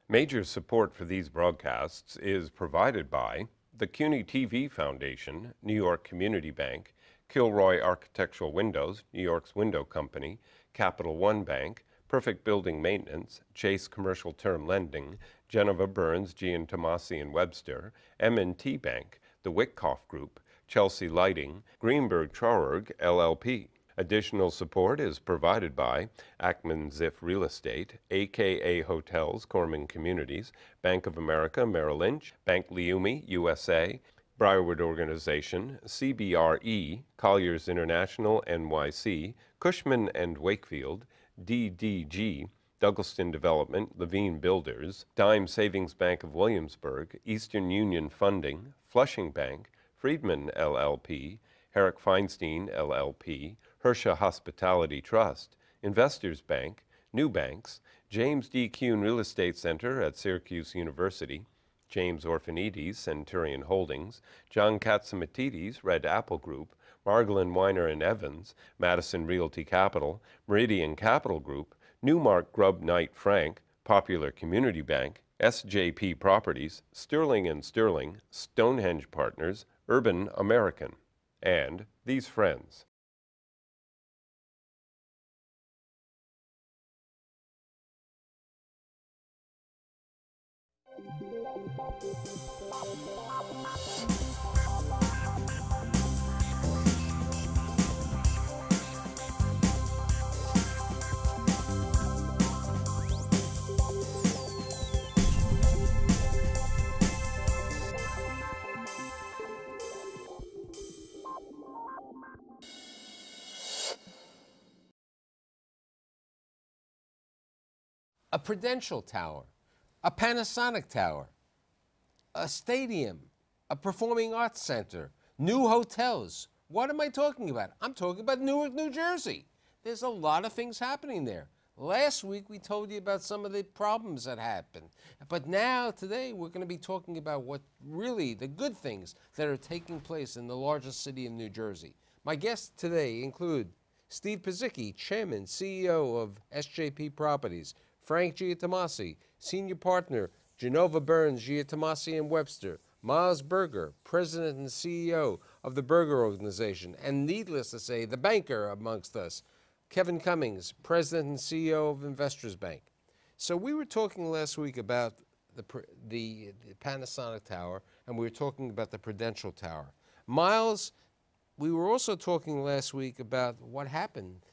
Major support for these broadcasts is provided by the CUNY TV Foundation, New York Community Bank, Kilroy Architectural Windows, New York's window company, Capital One Bank, Perfect Building Maintenance, Chase Commercial Term Lending, Geneva Burns, Tomasi and Webster, M&T Bank, the Wickoff Group, Chelsea Lighting, Greenberg Traurig, LLP. Additional support is provided by Ackman Ziff Real Estate, AKA Hotels, Corman Communities, Bank of America, Merrill Lynch, Bank Leumi, USA, Briarwood Organization, CBRE, Colliers International, NYC, Cushman & Wakefield, DDG, Douglaston Development, Levine Builders, Dime Savings Bank of Williamsburg, Eastern Union Funding, Flushing Bank, Friedman LLP, Herrick Feinstein LLP, Hersha Hospitality Trust, Investors Bank, New Banks, James D. Kuhn Real Estate Center at Syracuse University, James Orphanides, Centurion Holdings, John Katzimatidis, Red Apple Group, Margolin Weiner and Evans, Madison Realty Capital, Meridian Capital Group, Newmark Grubb Knight Frank, Popular Community Bank, SJP Properties, Sterling & Sterling, Stonehenge Partners, Urban American, and these friends. A Prudential Tower, a Panasonic Tower, a stadium, a performing arts center, new hotels. What am I talking about? I'm talking about Newark, New Jersey. There's a lot of things happening there. Last week we told you about some of the problems that happened. But now, today, we're going to be talking about what really the good things that are taking place in the largest city in New Jersey. My guests today include Steve Pizicki, Chairman, CEO of SJP Properties, Frank Giatomasi, Senior Partner, Genova Burns, Giatomasi and Webster, Miles Berger, President and CEO of the Berger Organization, and needless to say, the banker amongst us, Kevin Cummings, President and CEO of Investors Bank. So we were talking last week about the Panasonic Tower, and we were talking about the Prudential Tower. Miles, we were also talking last week about what happened,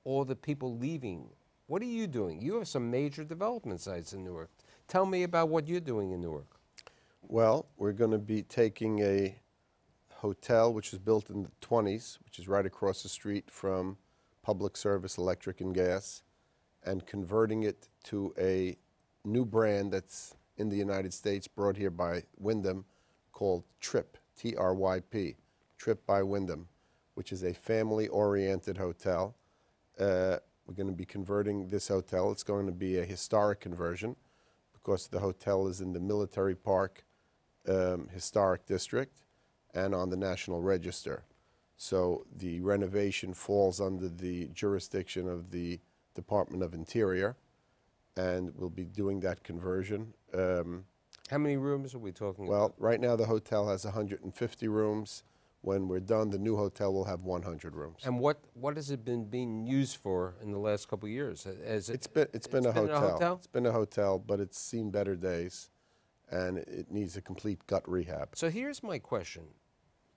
all the people leaving. What are you doing? You have some major development sites in Newark. Tell me about what you're doing in Newark. Well, we're going to be taking a hotel which was built in the 20s, which is right across the street from Public Service Electric and Gas, and converting it to a new brand that's in the United States, brought here by Wyndham, called TRYP, T-R-Y-P, TRYP by Wyndham, which is a family-oriented hotel. We're going to be converting this hotel. It's going to be a historic conversion because the hotel is in the Military Park Historic District and on the National Register. So the renovation falls under the jurisdiction of the Department of Interior, and we'll be doing that conversion. How many rooms are we talking about? Well, right now the hotel has 150 rooms. When we're done, the new hotel will have 100 rooms. And what has it been being used for in the last couple of years? It's been a hotel. It's been a hotel, but it's seen better days, and it needs a complete gut rehab. So here's my question.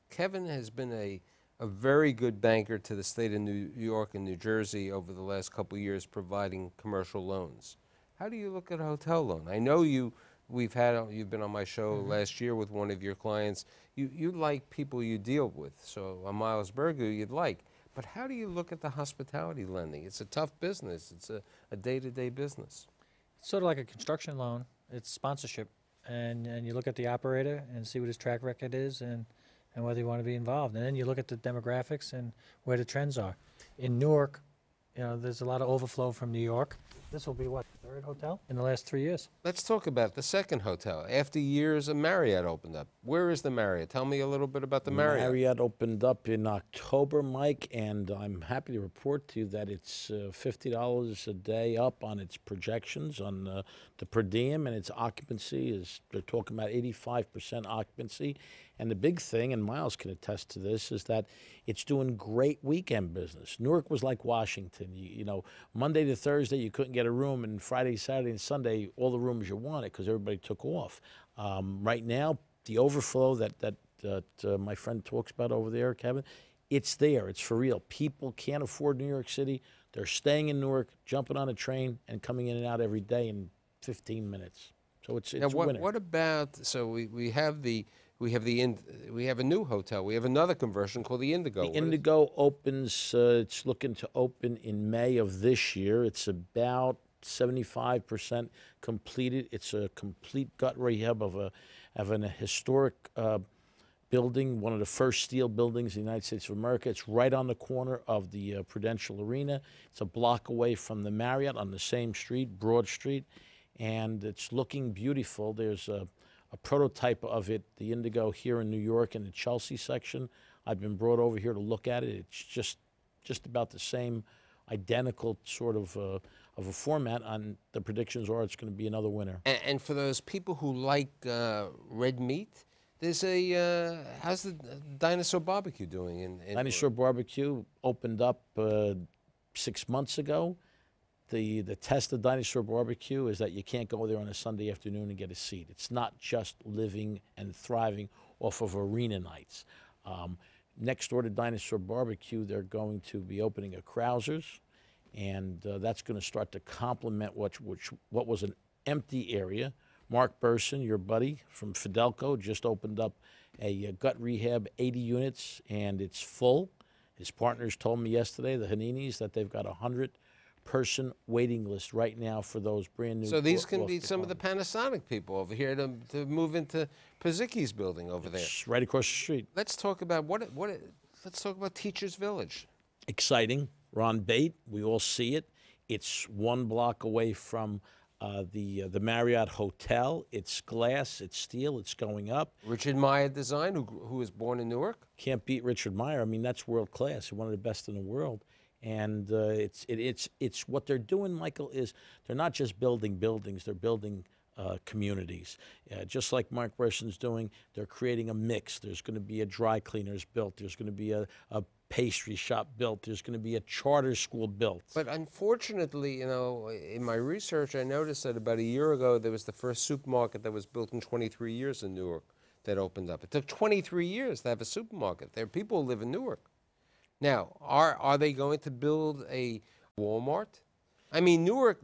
Kevin has been a very good banker to the state of New York and New Jersey over the last couple of years, providing commercial loans. How do you look at a hotel loan? I know you've been on my show last year with one of your clients. You like people you deal with, so a Miles Berger you'd like. But how do you look at the hospitality lending? It's a tough business. It's a day-to-day business. It's sort of like a construction loan. It's sponsorship, and you look at the operator and see what his track record is and whether you want to be involved. And then you look at the demographics and where the trends are. In Newark, there's a lot of overflow from New York. This will be, what, the Third hotel in the last 3 years. Let's talk about the second hotel. After years, a Marriott opened up. Where is the Marriott? Tell me a little bit about the Marriott. Marriott opened up in October, Mike, and I'm happy to report to you that it's $50 a day up on its projections on the per diem, and its occupancy is, they're talking about 85% occupancy. And the big thing, and Miles can attest to this, is that it's doing great weekend business. Newark was like Washington. You know, Monday to Thursday, you couldn't get a room, and Friday, Saturday, and Sunday, all the rooms you wanted because everybody took off. Right now, the overflow that my friend talks about over there, Kevin, it's there. It's for real. People can't afford New York City. They're staying in Newark, jumping on a train, and coming in and out every day in 15 minutes. So it's Now, winning. what about, so we have a new hotel. We have another conversion called the Indigo. The What is- Indigo opens, it's looking to open in May of this year. It's about 75% completed. It's a complete gut rehab of a historic building, one of the first steel buildings in the United States of America. It's right on the corner of the Prudential Arena. It's a block away from the Marriott on the same street, Broad Street, and it's looking beautiful. There's a prototype of it, the Indigo, here in New York in the Chelsea section. I've been brought over here to look at it. It's just about the same identical sort of a format. On the predictions are it's going to be another winner. And for those people who like red meat, there's how's the Dinosaur Barbecue doing? In Dinosaur Barbecue opened up 6 months ago. The test of Dinosaur Barbecue is that you can't go there on a Sunday afternoon and get a seat. It's not just living and thriving off of arena nights. Next door to Dinosaur Barbecue, they're going to be opening a Krauser's, and that's going to start to complement what was an empty area. Mark Burson, your buddy from Fidelco, just opened up a gut rehab, 80 units, and it's full. His partners told me yesterday, the Haninis, that they've got 100-person waiting list right now for those brand new. So these can be some of the Panasonic people over here to move into Pizicki's building over there. It's right across the street. Let's talk about let's talk about Teachers Village. Exciting. Ron Bate, we all see it. It's 1 block away from the Marriott Hotel. It's glass, it's steel, it's going up. Richard Meyer Design, who was born in Newark. Can't beat Richard Meyer. I mean, that's world class, one of the best in the world. And it's what they're doing, Michael, is they're not just building buildings, they're building communities. Just like Mark Burson's doing, they're creating a mix. There's going to be a dry cleaners built. There's going to be a pastry shop built. There's going to be a charter school built. But unfortunately, you know, in my research, I noticed that about a year ago, there was the first supermarket that was built in 23 years in Newark that opened up. It took 23 years to have a supermarket. There are people who live in Newark. Now, are they going to build a Walmart? I mean, Newark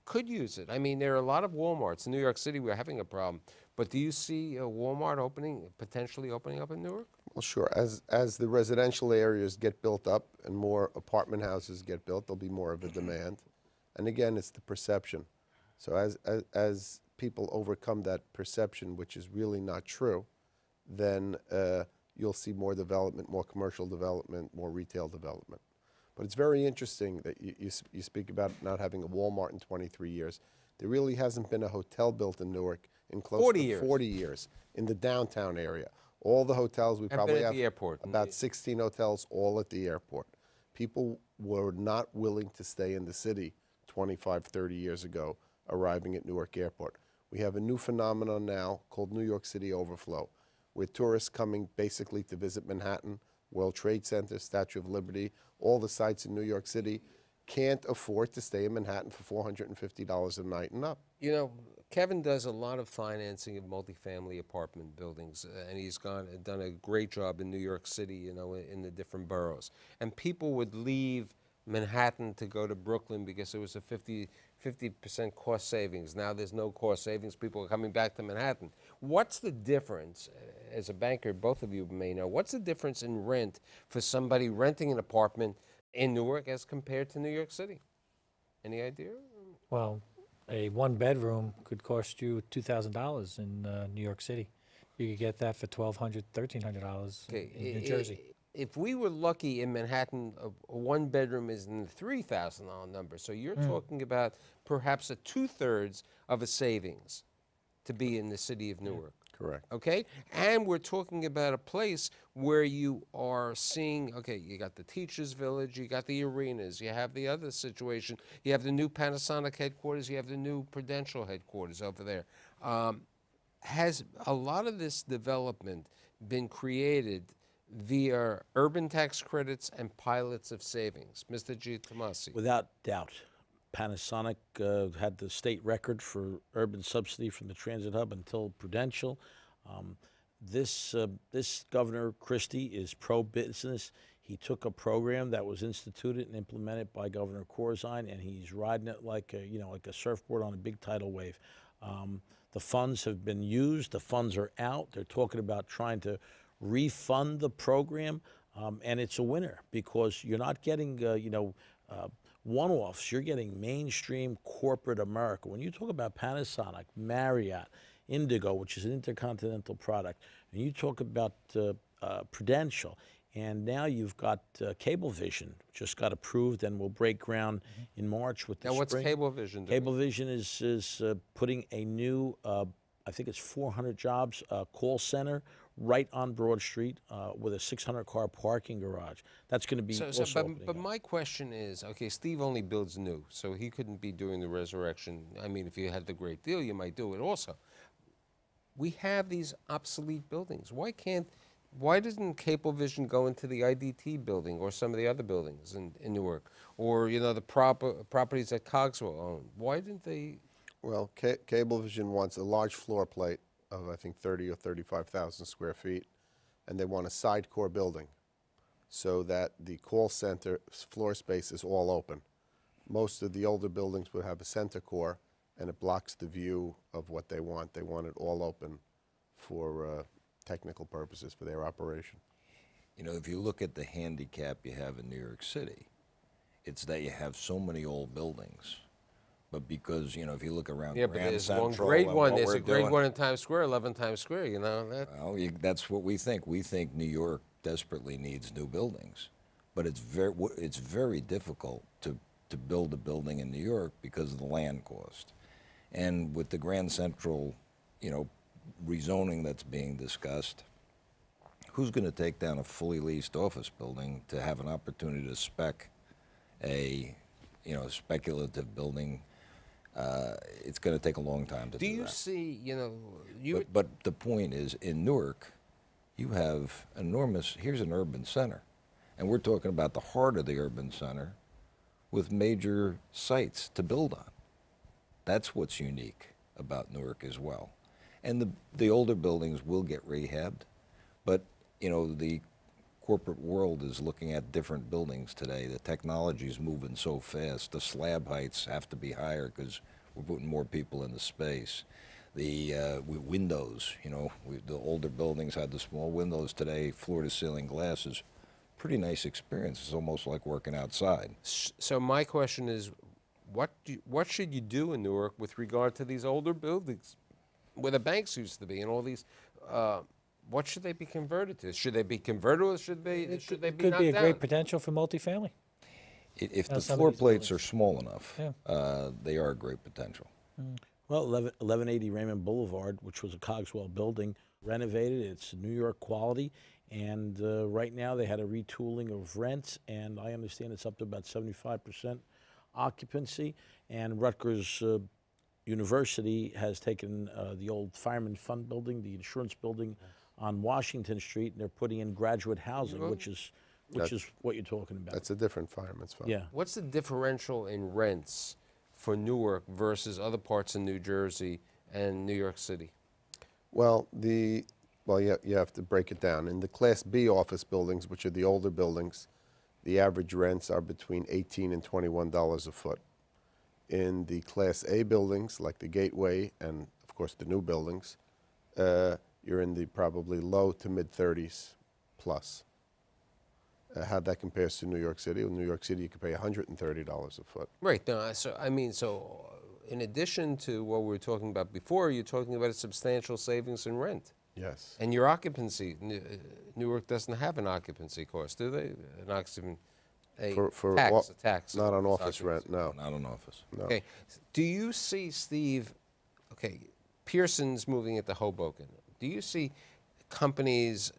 could use it. I mean, there are a lot of Walmarts. In New York City, we're having a problem. But do you see a Walmart potentially opening up in Newark? Well, sure. As the residential areas get built up and more apartment houses get built, there'll be more of a demand. And again, it's the perception. So as people overcome that perception, which is really not true, then you'll see more development, more commercial development, more retail development. But it's very interesting that you speak about not having a Walmart in 23 years. There really hasn't been a hotel built in Newark in close 40 to years. 40 years in the downtown area. All the hotels, we probably been at have the airport. about 16 hotels, all at the airport. People were not willing to stay in the city 25, 30 years ago, arriving at Newark Airport. We have a new phenomenon now called New York City overflow, with tourists coming basically to visit Manhattan, World Trade Center, Statue of Liberty, all the sites in New York City, can't afford to stay in Manhattan for $450 a night and up. You know, Kevin does a lot of financing of multifamily apartment buildings, and he's done a great job in New York City, you know, in the different boroughs. And people would leave Manhattan to go to Brooklyn because it was a 50% cost savings. Now there's no cost savings. People are coming back to Manhattan. What's the difference, as a banker, both of you may know, what's the difference in rent for somebody renting an apartment in Newark as compared to New York City? Any idea? Well, a 1-bedroom could cost you $2,000 in New York City. You could get that for $1,200, $1,300 in New Jersey. if we were lucky in Manhattan, a one bedroom is in the $3,000 number. So you're talking about perhaps a 2/3 of a savings to be in the city of Newark. Correct. Okay? And we're talking about a place where you are seeing, okay, you got the Teachers Village, you got the arenas, you have the other situation, you have the new Panasonic headquarters, you have the new Prudential headquarters over there. Has a lot of this development been created via urban tax credits and pilots of savings? Mr. Giatomasi. Without doubt. Panasonic had the state record for urban subsidy from the transit hub until Prudential. This Governor Christie is pro-business. He took a program that was instituted and implemented by Governor Corzine, and he's riding it like a surfboard on a big tidal wave. The funds have been used. The funds are out. They're talking about trying to refund the program, and it's a winner because you're not getting one-offs. You're getting mainstream corporate America. When you talk about Panasonic, Marriott, Indigo, which is an intercontinental product, and you talk about Prudential, and now you've got Cablevision, just got approved and will break ground in March with the Now, what's spring. Cablevision doing? Cablevision is putting a new, I think it's 400 jobs, call center right on Broad Street with a 600-car parking garage. That's going to be But my question is, okay, Steve only builds new, so he couldn't be doing the resurrection. I mean, if you had the great deal, you might do it also. We have these obsolete buildings. Why doesn't Cablevision go into the IDT building or some of the other buildings in Newark? Or, the properties that Cogswell owned? Why didn't they? Well, Cablevision wants a large floor plate of, I think, 30 or 35,000 square feet, and they want a side core building so that the call center floor space is all open. Most of the older buildings would have a center core, and it blocks the view of what they want. They want it all open for technical purposes for their operation. If you look at the handicap you have in New York City, it's that you have so many old buildings. But because, if you look around Yeah, but Grand there's Central one great and one. what There's we're a great doing- one in Times Square, 11 Times Square, that. Well, that's what we think. We think New York desperately needs new buildings. But it's very difficult to build a building in New York because of the land cost. And with the Grand Central, rezoning that's being discussed, who's going to take down a fully leased office building to have an opportunity to spec a, speculative building? It's going to take a long time to do that. Do you see, But the point is, in Newark, you have here's an urban center. And we're talking about the heart of the urban center with major sites to build on. That's what's unique about Newark as well. And the older buildings will get rehabbed, but the corporate world is looking at different buildings today. The technology is moving so fast. The slab heights have to be higher because we're putting more people into space. The windows, the older buildings had the small windows. Today, floor-to-ceiling glass is pretty nice experience. It's almost like working outside. So my question is, what should you do in Newark with regard to these older buildings where the banks used to be and all these? What should they be converted to? Should they be converted or should they be Could knocked be a down? great potential for multifamily. If Now, the some of floor these plates buildings. are small enough, Yeah. they are a great potential. Well, 1180 Raymond Boulevard, which was a Cogswell building, renovated. It's New York quality. And right now they had a retooling of rents, and I understand it's up to about 75% occupancy. And Rutgers University has taken the old Fireman Fund building, the insurance building on Washington Street, and they're putting in graduate housing, which is what you're talking about. That's a different Fireman's Fund. Yeah. What's the differential in rents for Newark versus other parts of New Jersey and New York City? Well, you have to break it down. In the Class B office buildings, which are the older buildings, the average rents are between $18 and $21 a foot. In the Class A buildings, like the Gateway and, of course, the new buildings, you're in the probably low to mid-30s plus. How that compares to New York City? In New York City, you can pay $130 a foot. Right. No, so in addition to what we were talking about before, you're talking about a substantial savings in rent. Yes. And your occupancy, Newark doesn't have an occupancy cost, do they? An occupancy, For tax, a tax. not on against office rent, occupancy. no. Not an office. No. Okay. Do you see, Steve, okay, Pearson's moving into Hoboken. Do you see companies,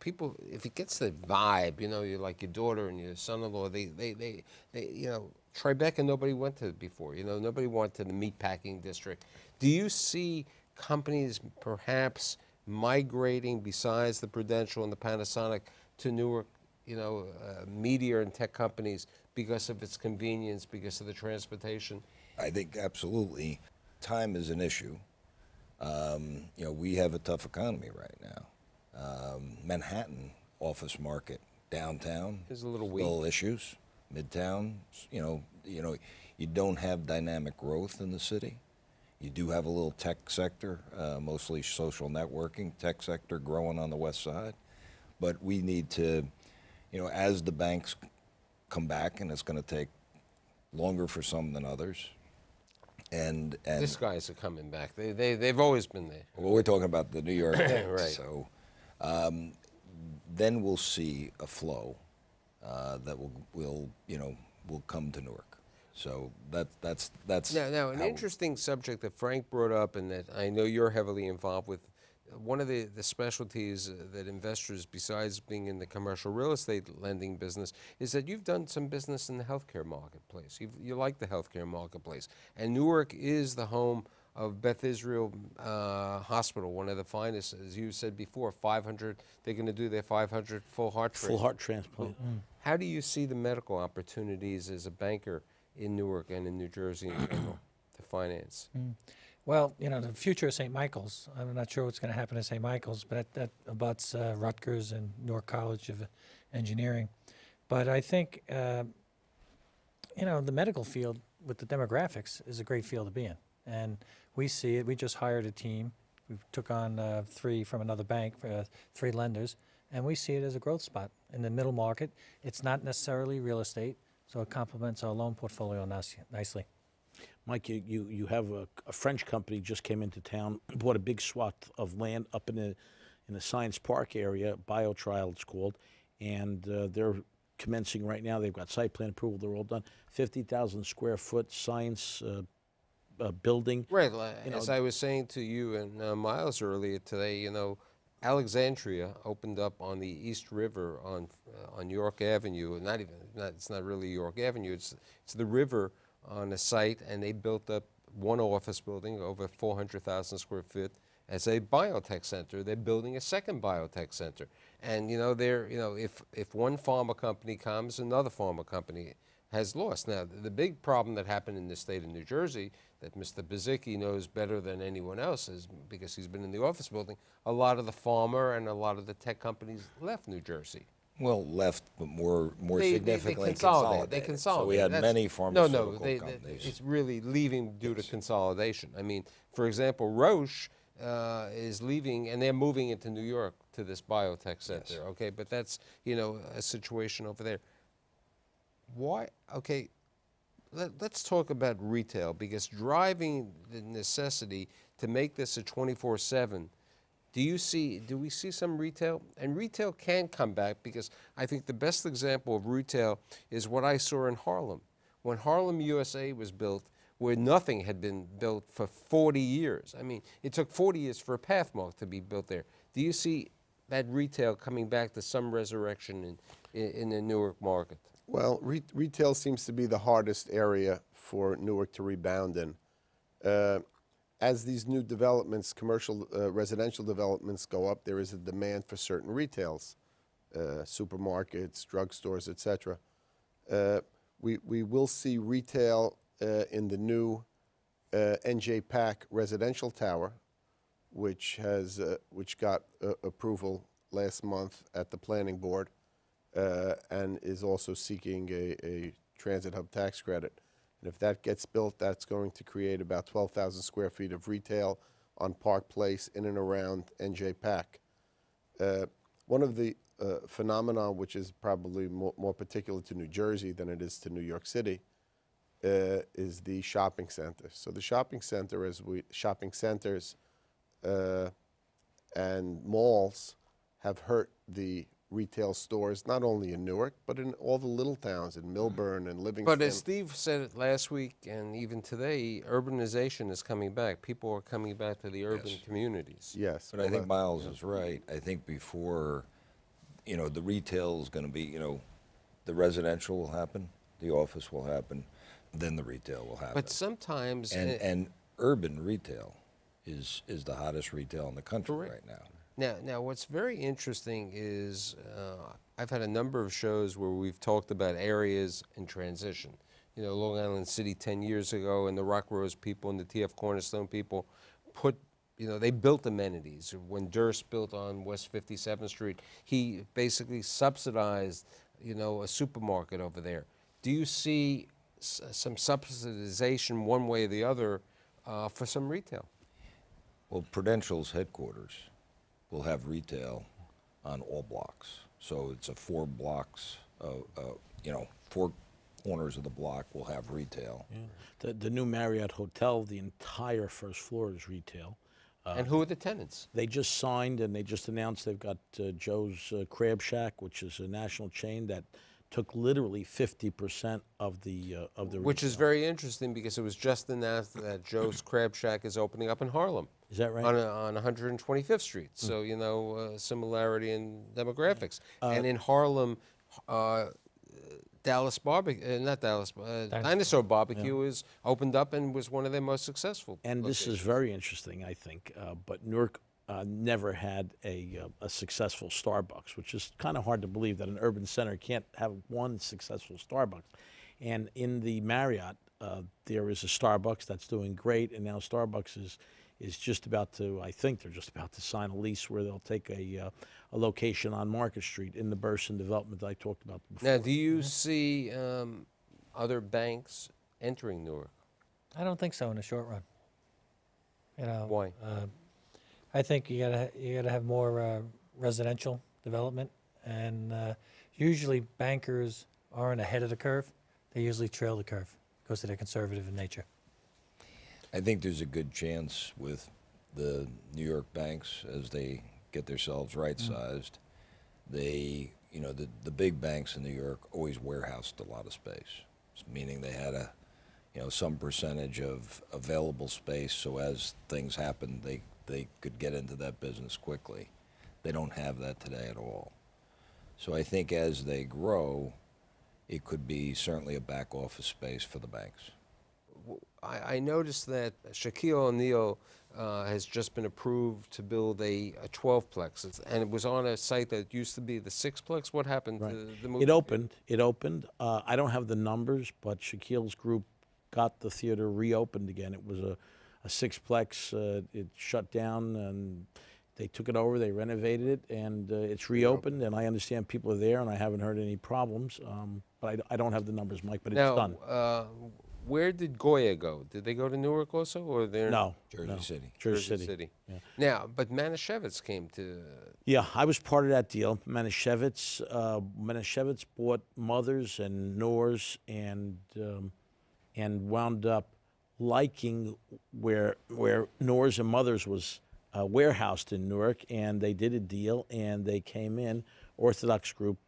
people, if it gets the vibe, you're like your daughter and your son-in-law, they Tribeca nobody went to before, nobody went to the meatpacking district. Do you see companies perhaps migrating besides the Prudential and the Panasonic to Newark, media and tech companies because of its convenience, because of the transportation? I think absolutely time is an issue. We have a tough economy right now. Manhattan office market, downtown, Is a little weak. still issues. Midtown, you don't have dynamic growth in the city. You do have a little tech sector, mostly social networking, tech sector growing on the west side. But we need to, as the banks come back, and it's going to take longer for some than others. And These guys are coming back. They've always been there. well, we're talking about the New York banks, Right. so then we'll see a flow that will come to Newark. So that's Now an how- interesting subject that Frank brought up, and that I know you're heavily involved with. One of the specialties that investors, besides being in the commercial real estate lending business, is that you've done some business in the healthcare marketplace. You like the healthcare marketplace. And Newark is the home of Beth Israel Hospital, one of the finest, as you said before, 500, they're going to do their 500 full heart Full heart transplant. How do you see the medical opportunities as a banker in Newark and in New Jersey in general to finance? Well, the future of St. Michael's, I'm not sure what's going to happen at St. Michael's, but that abuts Rutgers and Newark College of Engineering. But I think, the medical field with the demographics is a great field to be in. And we see it. We just hired a team. We took on 3 from another bank, 3 lenders, and we see it as a growth spot in the middle market. It's not necessarily real estate, so it complements our loan portfolio nicely. Mike, you have a French company just came into town, bought a big swath of land up in the Science Park area, BioTrial it's called, and they're commencing right now. They've got site plan approval. They're all done. 50,000 square foot science building. Right. As I was saying to you and Miles earlier today, Alexandria opened up on the East River on York Avenue. It's not really York Avenue. It's the river on a site, and they built up one office building over 400,000 square feet as a biotech center. They're building a second biotech center, and if one pharma company comes, another pharma company has lost. Now, the big problem that happened in the state of New Jersey that Mr. Bezicki knows better than anyone else is because he's been in the office building. A lot of the pharma and a lot of the tech companies left New Jersey. well left, but more They significantly consolidate. They consolidated. consolidate. So we had That's- many pharmaceutical companies. It's really leaving due to consolidation. I mean, for example, Roche is leaving, and they're moving into New York to this biotech center. Yes. Okay, but that's a situation over there. Why? Okay, let's talk about retail, because driving the necessity to make this a 24/7. Do we see some retail? And retail can come back, because I think the best example of retail is what I saw in Harlem. When Harlem, USA was built, where nothing had been built for 40 years. I mean, it took 40 years for a Pathmark to be built there. Do you see that retail coming back to some resurrection in the Newark market? Well, retail seems to be the hardest area for Newark to rebound in. As these new developments, commercial residential developments go up, there is a demand for certain retails, supermarkets, drugstores, etc. We will see retail in the new NJ Pack residential tower, which got approval last month at the planning board, and is also seeking a transit hub tax credit. And if that gets built, that's going to create about 12,000 square feet of retail on Park Place in and around NJ Pack. One of the phenomena, which is probably more particular to New Jersey than it is to New York City, is the shopping center. So the shopping centers, and malls have hurt the retail stores, not only in Newark, but in all the little towns, in Milburn and Livingston. But as Steve said it last week and even today, urbanization is coming back. People are coming back to the urban communities. Yes. But I think Miles is right. I think before, the retail is going to be, the residential will happen, the office will happen, then the retail will happen. But sometimes... And urban retail is the hottest retail in the country right now. Now, what's very interesting is I've had a number of shows where we've talked about areas in transition. Long Island City 10 years ago, and the Rock Rose people and the TF Cornerstone people they built amenities. When Durst built on West 57th Street, he basically subsidized, a supermarket over there. Do you see some subsidization one way or the other for some retail? Well, Prudential's headquarters will have retail on all blocks. So it's a 4 blocks, 4 corners of the block will have retail. Yeah. The new Marriott Hotel, the entire first floor is retail. And who are the tenants? They just signed and they just announced they've got Joe's Crab Shack, which is a national chain that took literally 50% of the Which is very interesting because it was just announced that Joe's Crab Shack is opening up in Harlem. Is that right? On 125th Street. So, similarity in demographics. And in Harlem, Dallas Barbecue, not Dallas, Dinosaur Barbecue is opened up and was one of their most successful And locations. this is very interesting, I think, but Newark never had a successful Starbucks, which is kind of hard to believe that an urban center can't have one successful Starbucks. And in the Marriott, there is a Starbucks that's doing great, and now Starbucks is just about to, I think they're just about to sign a lease where they'll take a location on Market Street in the Burson development that I talked about before. Now, do you see other banks entering Newark? I don't think so in the short run. Why? I think you gotta have more residential development, and usually bankers aren't ahead of the curve. They usually trail the curve because they're conservative in nature. I think there's a good chance with the New York banks as they get themselves right-sized. They, the big banks in New York always warehoused a lot of space, meaning they had some percentage of available space, so as things happened, they could get into that business quickly. They don't have that today at all. So I think as they grow, it could be certainly a back office space for the banks. I noticed that Shaquille O'Neal has just been approved to build a 12-plex, and it was on a site that used to be the 6-plex. What happened to the movie? It opened. I don't have the numbers, but Shaquille's group got the theater reopened again. It was a 6-plex. It shut down, and they took it over. They renovated it, and it's reopened. And I understand people are there, and I haven't heard any problems. But I don't have the numbers, Mike. But it's done. Where did Goya go? Did they go to Newark also, or they're No, Jersey City. Jersey City. Yeah. Now, but Manischewitz came to. Yeah, I was part of that deal. Manischewitz bought Mothers and Noors and wound up liking where Noors and Mothers was warehoused in Newark, and they did a deal, and they came in. Orthodox Group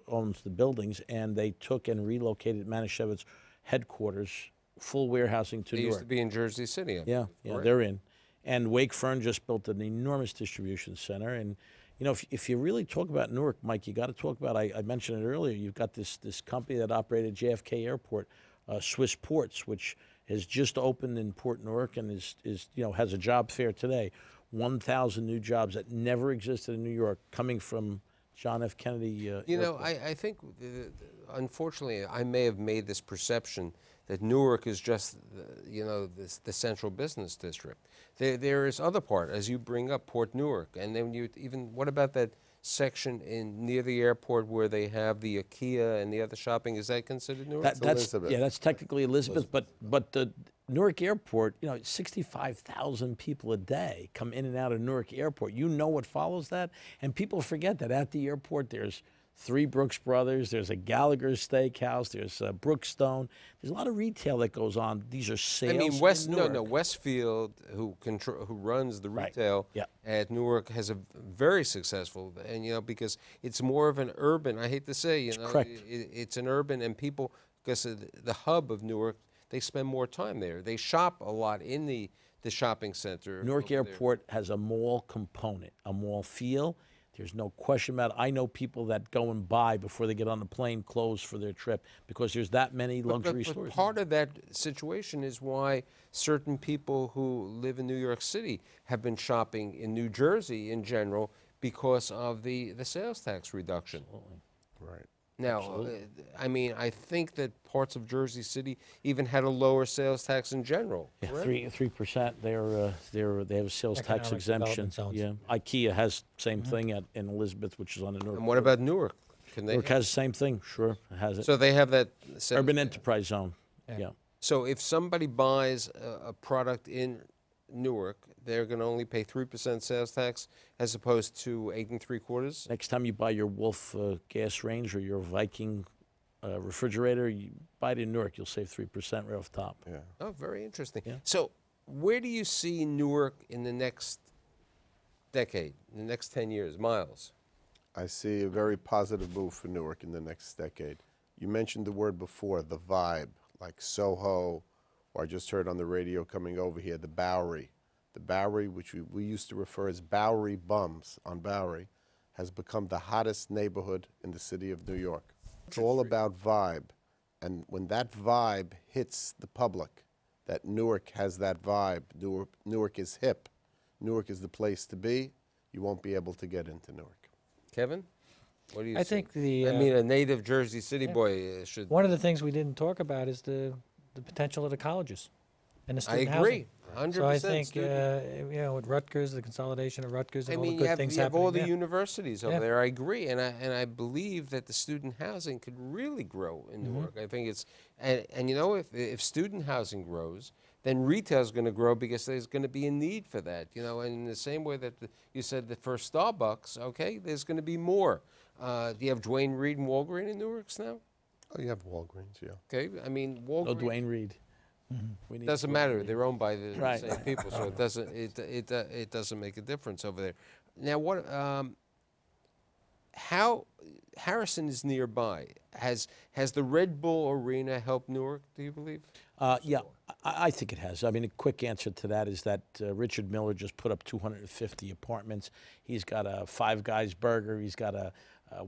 owns the buildings, and they took and relocated Manischewitz headquarters, full warehousing to They Newark. used to be in Jersey City. Yeah, Correct. they're in. And Wake Fern just built an enormous distribution center. And, if you really talk about Newark, Mike, you got to talk about, I mentioned it earlier, you've got this company that operated JFK Airport, Swiss Ports, which has just opened in Port Newark and has a job fair today. 1,000 new jobs that never existed in New York coming from John F. Kennedy Airport. I think, unfortunately, I may have made this perception that Newark is just, the central business district. There is other part, as you bring up, Port Newark, and then what about that section near the airport where they have the IKEA and the other shopping? Is that considered Newark? That's technically Elizabeth, but the Newark Airport, 65,000 people a day come in and out of Newark Airport. You know what follows that? And people forget that at the airport there's Three Brooks Brothers. There's a Gallagher Steakhouse. There's Brookstone. There's a lot of retail that goes on. These are sales. I mean, in Newark. Westfield, who runs the retail Yeah. at Newark, has a very successful, and because it's more of an urban. I hate to say, correct. It's an urban, and people, because of the hub of Newark, they spend more time there. They shop a lot in the shopping center. Newark over there. Airport has a mall component, a mall feel. There's no question about it. I know people that go and buy before they get on the plane clothes for their trip because there's that many luxury But stores. part of that situation is why certain people who live in New York City have been shopping in New Jersey in general because of the sales tax reduction. Right. Now, I mean, I think that parts of Jersey City even had a lower sales tax in general. Yeah, correct? 3%. They have a sales tax Economic exemption. development zones. Yeah, IKEA has same thing in Elizabeth, which is on the Newark. And what about Newark? Can they? Newark has the same thing. Sure, it has it. So they have that sales Urban tax. enterprise zone. Yeah. So if somebody buys a product in Newark, they're going to only pay 3% sales tax as opposed to 8 3/4. Next time you buy your Wolf gas range or your Viking refrigerator, you buy it in Newark. You'll save 3% right off the top. Yeah. Oh, very interesting. Yeah. So where do you see Newark in the next decade, in the next 10 years? Miles? I see a very positive move for Newark in the next decade. You mentioned the word before, the vibe, like Soho, or I just heard on the radio coming over here, the Bowery. The Bowery, which we used to refer as Bowery Bums on Bowery, has become the hottest neighborhood in the city of New York. It's all about vibe. And when that vibe hits the public, that Newark has that vibe, Newark is hip, Newark is the place to be, you won't be able to get into Newark. Kevin? What do you I think? think the I mean, a native Jersey City boy should. one of the things we didn't talk about is the potential of the colleges and the I student agree. housing. 100%. So I think student. with Rutgers, the consolidation of Rutgers, I and all mean, the good things you have happening all the there. universities over Yeah. there. I agree, and I believe that the student housing could really grow in Newark. I think it's and if student housing grows, then retail is going to grow because there's going to be a need for that. And in the same way that you said that for Starbucks, okay, there's going to be more. Do you have Dwayne Reed and Walgreens in Newark now? Oh, you have Walgreens, yeah. Okay, I mean No Walgreens. Dwayne Reed. We need Doesn't Dwayne matter. Reed. They're owned by the Right. same people, so it doesn't it doesn't make a difference over there. Now, what? How Harrison is nearby. Has the Red Bull Arena helped Newark? Do you believe? Yeah, I think it has. I mean, a quick answer to that is that Richard Miller just put up 250 apartments. He's got a Five Guys burger. He's got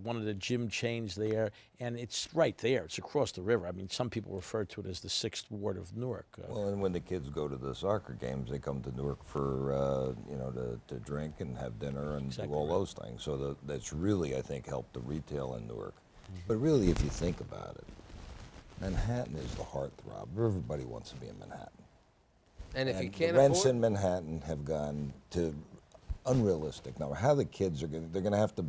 one of the gym chains there, and it's right there. It's across the river. I mean, some people refer to it as the 6th Ward of Newark. Well, and when the kids go to the soccer games, they come to Newark for to drink and have dinner and Exactly do all right. those things. So that's really, I think, helped the retail in Newark. But really, if you think about it, Manhattan is the heartthrob. Everybody wants to be in Manhattan. And if you And can't the rents afford, in Manhattan have gone to unrealistic. Now, how the kids are they're going to have to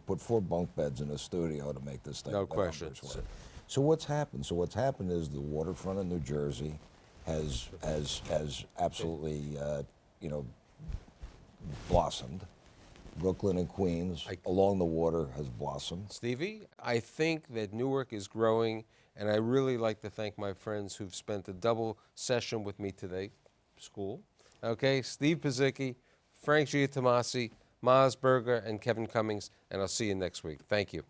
put 4 bunk beds in a studio to make this thing. No the numbers question. work. So what's happened? So what's happened is the waterfront of New Jersey has absolutely blossomed. Brooklyn and Queens along the water has blossomed. Stevie, I think that Newark is growing, and I really like to thank my friends who've spent a double session with me today, school. Okay, Steve Pizicki, Frank Giatomasi, Miles Berger, and Kevin Cummings, and I'll see you next week. Thank you.